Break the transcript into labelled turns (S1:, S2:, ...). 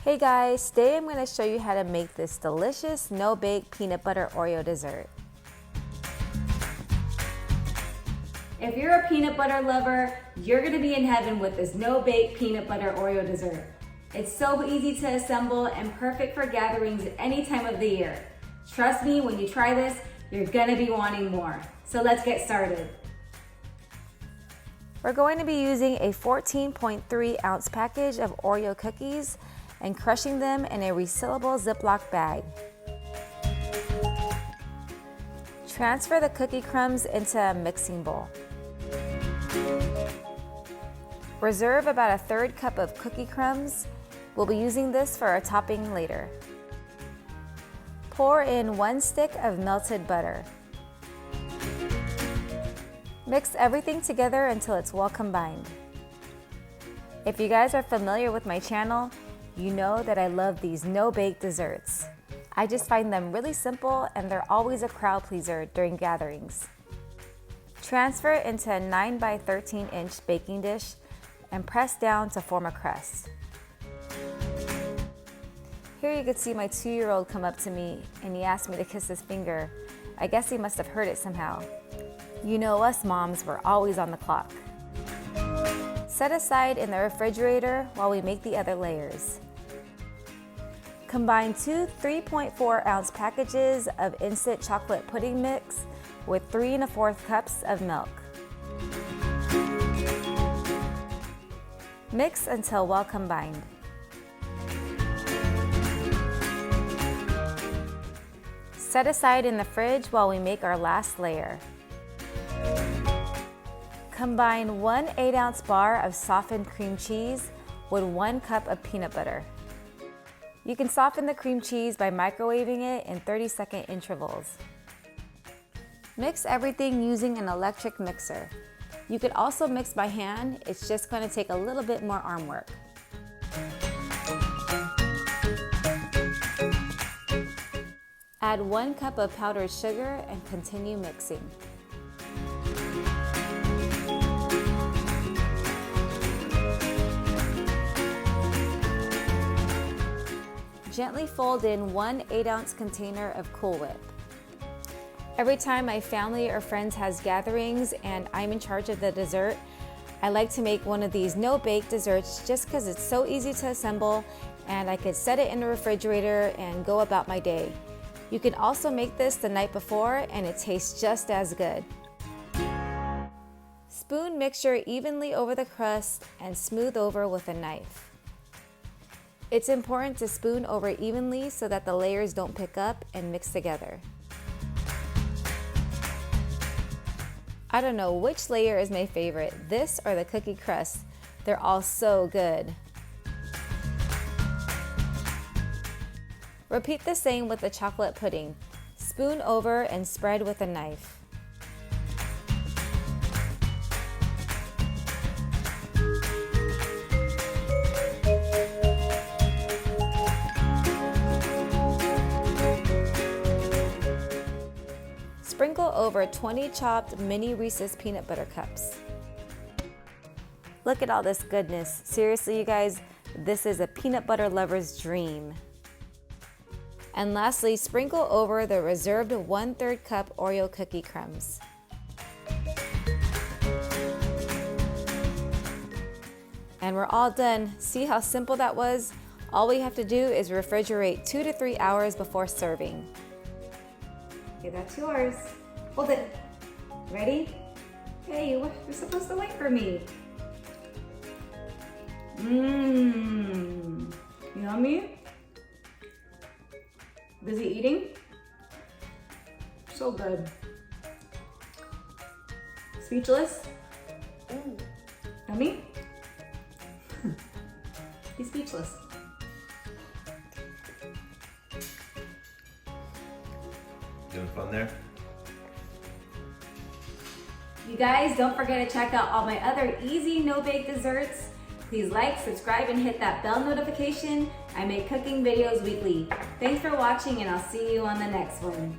S1: Hey guys, today I'm going to show you how to make this delicious no-bake peanut butter Oreo dessert.
S2: If you're a peanut butter lover, you're going to be in heaven with this no-bake peanut butter Oreo dessert. It's so easy to assemble and perfect for gatherings any time of the year. Trust me, when you try this, you're going to be wanting more. So let's get started.
S1: We're going to be using a 14.3 ounce package of Oreo cookies and crushing them in a resealable Ziploc bag. Transfer the cookie crumbs into a mixing bowl. Reserve about a 1/3 cup of cookie crumbs. We'll be using this for our topping later. Pour in 1 stick of melted butter. Mix everything together until it's well combined. If you guys are familiar with my channel, you know that I love these no-bake desserts. I just find them really simple and they're always a crowd pleaser during gatherings. Transfer it into a 9 by 13 inch baking dish and press down to form a crust. Here you can see my 2-year-old come up to me and he asked me to kiss his finger. I guess he must have heard it somehow. You know us moms, we're always on the clock. Set aside in the refrigerator while we make the other layers. Combine 2 3.4 ounce packages of instant chocolate pudding mix with 3 1/4 cups of milk. Mix until well combined. Set aside in the fridge while we make our last layer. Combine 1 8 ounce bar of softened cream cheese with 1 cup of peanut butter. You can soften the cream cheese by microwaving it in 30-second intervals. Mix everything using an electric mixer. You could also mix by hand, it's just going to take a little bit more arm work. Add 1 cup of powdered sugar and continue mixing. Gently fold in 1 8 ounce container of Cool Whip. Every time my family or friends has gatherings and I'm in charge of the dessert, I like to make one of these no-bake desserts just because it's so easy to assemble and I could set it in the refrigerator and go about my day. You can also make this the night before and it tastes just as good. Spoon mixture evenly over the crust and smooth over with a knife. It's important to spoon over evenly so that the layers don't pick up and mix together. I don't know which layer is my favorite, this or the cookie crust. They're all so good. Repeat the same with the chocolate pudding. Spoon over and spread with a knife. Sprinkle over 20 chopped mini Reese's peanut butter cups. Look at all this goodness. Seriously, you guys, this is a peanut butter lover's dream. And lastly, sprinkle over the reserved 1/3 cup Oreo cookie crumbs. And we're all done. See how simple that was? All we have to do is refrigerate 2 to 3 hours before serving.
S2: Okay, that's yours. Hold it. Ready? Hey, you're supposed to wait for me. Mmm. Yummy. Busy eating? So good. Speechless? Yummy? He's speechless.
S3: Doing fun there?
S2: You guys, don't forget to check out all my other easy no-bake desserts. Please like, subscribe, and hit that bell notification. I make cooking videos weekly. Thanks for watching, and I'll see you on the next one.